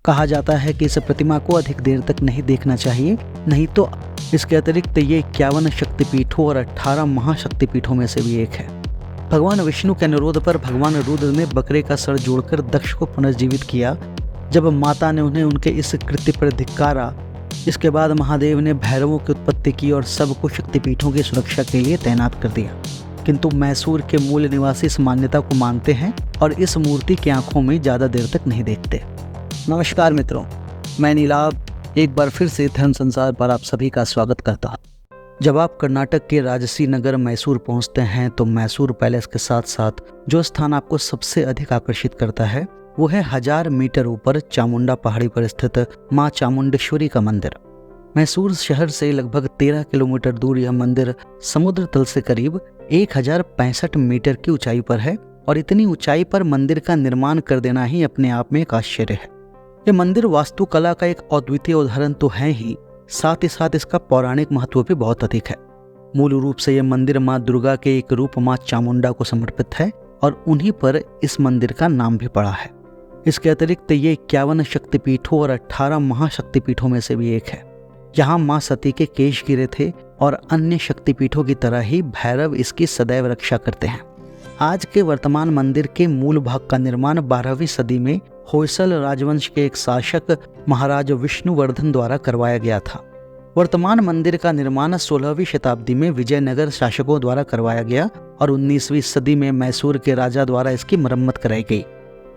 कहा जाता है कि इस प्रतिमा को अधिक देर तक नहीं देखना चाहिए, नहीं तो इसके अतिरिक्त ये 51 शक्तिपीठों और 18 महाशक्तिपीठों में से भी एक है। भगवान विष्णु के अनुरोध पर भगवान रुद्र ने बकरे का सर जोड़कर दक्ष को पुनर्जीवित किया। जब माता ने उन्हें उनके इस कृत्य पर धिक्कारा, इसके बाद महादेव ने भैरवों की उत्पत्ति की और सबको शक्तिपीठों की सुरक्षा के लिए तैनात कर दिया। किंतु मैसूर के मूल निवासी इस मान्यता को मानते हैं और इस मूर्ति की आंखों में ज़्यादा देर तक नहीं देखते। नमस्कार मित्रों, मैं नीलाभ एक बार फिर से धर्म संसार पर आप सभी का स्वागत करता हूँ। जब आप कर्नाटक के राजसी नगर मैसूर पहुँचते हैं तो मैसूर पैलेस के साथ साथ जो स्थान आपको सबसे अधिक आकर्षित करता है वो है 1000 मीटर ऊपर चामुंडा पहाड़ी पर स्थित माँ चामुंडेश्वरी का मंदिर। मैसूर शहर से लगभग 13 किलोमीटर दूर यह मंदिर समुद्र तल से करीब 1065 मीटर की ऊंचाई पर है और इतनी ऊंचाई पर मंदिर का निर्माण कर देना ही अपने आप में एक आश्चर्य है। यह मंदिर वास्तुकला का एक अद्वितीय उदाहरण तो है ही, साथ ही साथ इसका पौराणिक महत्व भी बहुत अधिक है। मूल रूप से यह मंदिर माँ दुर्गा के एक रूप माँ चामुंडा को समर्पित है और उन्हीं पर इस मंदिर का नाम भी पड़ा है। इसके अतिरिक्त ये 51 शक्तिपीठों और 18 महाशक्तिपीठों में से भी एक है। यहाँ माँ सती के केश गिरे थे और अन्य शक्तिपीठों की तरह ही भैरव इसकी सदैव रक्षा करते हैं। आज के वर्तमान मंदिर के मूल भाग का निर्माण 12वीं सदी में होयसल राजवंश के एक शासक महाराज विष्णुवर्धन द्वारा करवाया गया था। वर्तमान मंदिर का निर्माण 16वीं शताब्दी में विजयनगर शासकों द्वारा करवाया गया और 19वीं सदी में मैसूर के राजा द्वारा इसकी मरम्मत कराई गई।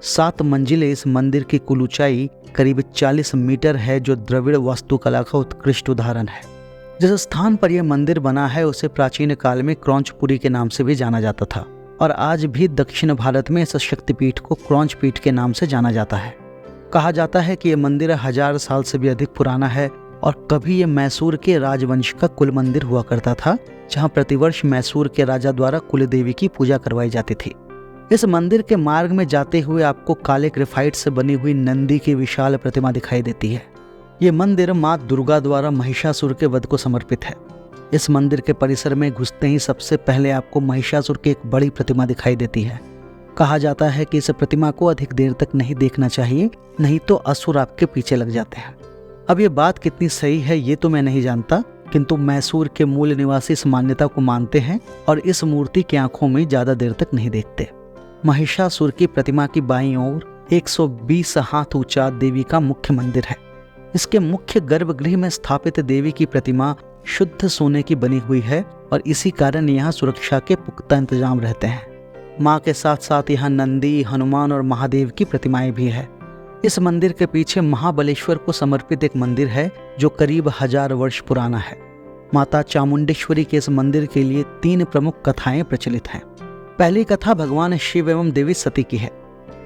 7 मंजिले इस मंदिर की कुल ऊंचाई करीब 40 मीटर है, जो द्रविड़ वास्तुकला का उत्कृष्ट उदाहरण है। जिस स्थान पर यह मंदिर बना है उसे प्राचीन काल में क्रौंचपुरी के नाम से भी जाना जाता था और आज भी दक्षिण भारत में इस शक्तिपीठ को क्रौंचपीठ के नाम से जाना जाता है। कहा जाता है कि यह मंदिर 1000 साल से भी अधिक पुराना है और कभी यह मैसूर के राजवंश का कुल मंदिर हुआ करता था, जहाँ प्रतिवर्ष मैसूर के राजा द्वारा कुल देवी की पूजा करवाई जाती थी। इस मंदिर के मार्ग में जाते हुए आपको काले ग्रेफाइट से बनी हुई नंदी की विशाल प्रतिमा दिखाई देती है। ये मंदिर माँ दुर्गा द्वारा महिषासुर के वध को समर्पित है। इस मंदिर के परिसर में घुसते ही सबसे पहले आपको महिषासुर की एक बड़ी प्रतिमा दिखाई देती है। कहा जाता है कि इस प्रतिमा को अधिक देर तक नहीं देखना चाहिए, नहीं तो असुर आपके पीछे लग जाते हैं। अब ये बात कितनी सही है ये तो मैं नहीं जानता, किंतु मैसूर के मूल निवासी इस मान्यता को मानते हैं और इस मूर्ति की आंखों में ज्यादा देर तक नहीं देखते। महिषासुर की प्रतिमा की बाईं ओर 120 हाथ ऊंचा देवी का मुख्य मंदिर है। इसके मुख्य गर्भगृह में स्थापित देवी की प्रतिमा शुद्ध सोने की बनी हुई है और इसी कारण यहाँ सुरक्षा के पुख्ता इंतजाम रहते हैं। माँ के साथ साथ यहाँ नंदी, हनुमान और महादेव की प्रतिमाएं भी है। इस मंदिर के पीछे महाबलेश्वर को समर्पित एक मंदिर है जो करीब 1000 वर्ष पुराना है। माता चामुंडेश्वरी के इस मंदिर के लिए 3 प्रमुख कथाएं प्रचलित हैं। पहली कथा भगवान शिव एवं देवी सती की है।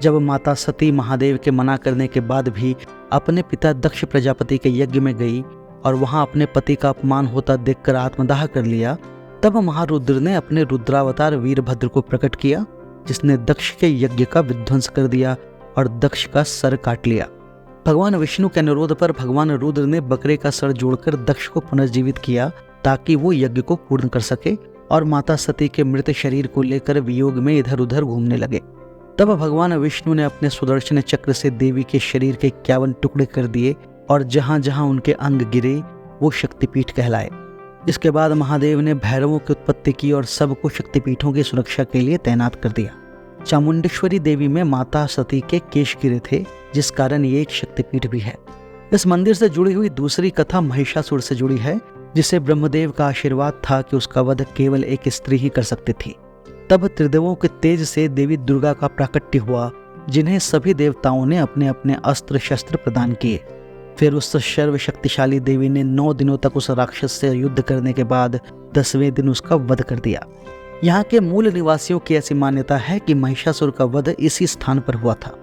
जब माता सती महादेव के मना करने के बाद भी अपने पिता दक्ष प्रजापति के यज्ञ में गई और वहां अपने पति का अपमान होता देखकर आत्मदाह कर लिया, तब महारुद्र ने अपने रुद्रावतार वीरभद्र को प्रकट किया, जिसने दक्ष के यज्ञ का विध्वंस कर दिया और दक्ष का सर काट लिया। भगवान विष्णु के अनुरोध पर भगवान रुद्र ने बकरे का सर जोड़कर दक्ष को पुनर्जीवित किया ताकि वो यज्ञ को पूर्ण कर सके और माता सती के मृत शरीर को लेकर वियोग में इधर उधर घूमने लगे। तब भगवान विष्णु ने अपने सुदर्शन चक्र से देवी के शरीर के 51 टुकड़े कर दिए और जहां जहां उनके अंग गिरे वो शक्तिपीठ कहलाए। इसके बाद महादेव ने भैरवों की उत्पत्ति की और सबको शक्तिपीठों की सुरक्षा के लिए तैनात कर दिया। चामुंडेश्वरी देवी में माता सती के केश गिरे थे, जिस कारण ये एक शक्तिपीठ भी है। इस मंदिर से जुड़ी हुई दूसरी कथा महिषासुर से जुड़ी है, जिसे ब्रह्मदेव का आशीर्वाद था कि उसका वध केवल एक स्त्री ही कर सकती थी। तब त्रिदेवों के तेज से देवी दुर्गा का प्राकट्य हुआ, जिन्हें सभी देवताओं ने अपने अपने अस्त्र शस्त्र प्रदान किए। फिर उस सर्वशक्तिशाली देवी ने 9 दिनों तक उस राक्षस से युद्ध करने के बाद 10वें दिन उसका वध कर दिया। यहाँ के मूल निवासियों की ऐसी मान्यता है कि महिषासुर का वध इसी स्थान पर हुआ था।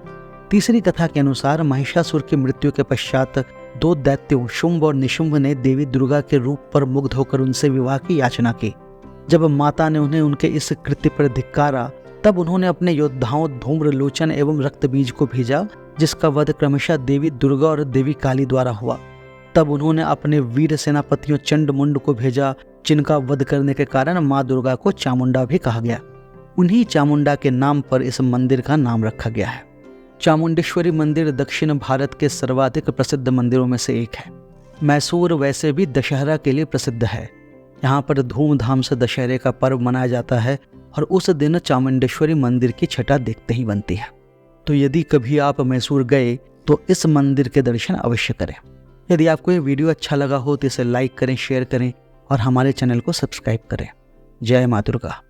तीसरी कथा के अनुसार महिषासुर की मृत्यु के पश्चात 2 दैत्यों शुंभ और निशुंभ ने देवी दुर्गा के रूप पर मुग्ध होकर उनसे विवाह की याचना की। जब माता ने उन्हें उनके इस कृत्य पर धिक्कारा, तब उन्होंने अपने योद्धाओं धूम्रलोचन एवं रक्तबीज को भेजा, जिसका वध क्रमशः देवी दुर्गा और देवी काली द्वारा हुआ। तब उन्होंने अपने वीर सेनापतियों चंडमुंड को भेजा, जिनका वध करने के कारण माँ दुर्गा को चामुंडा भी कहा गया। उन्हीं चामुंडा के नाम पर इस मंदिर का नाम रखा गया है। चामुंडेश्वरी मंदिर दक्षिण भारत के सर्वाधिक प्रसिद्ध मंदिरों में से एक है। मैसूर वैसे भी दशहरा के लिए प्रसिद्ध है। यहाँ पर धूमधाम से दशहरे का पर्व मनाया जाता है और उस दिन चामुंडेश्वरी मंदिर की छटा देखते ही बनती है। तो यदि कभी आप मैसूर गए तो इस मंदिर के दर्शन अवश्य करें। यदि आपको ये वीडियो अच्छा लगा हो तो इसे लाइक करें, शेयर करें और हमारे चैनल को सब्सक्राइब करें। जय मां दुर्गा।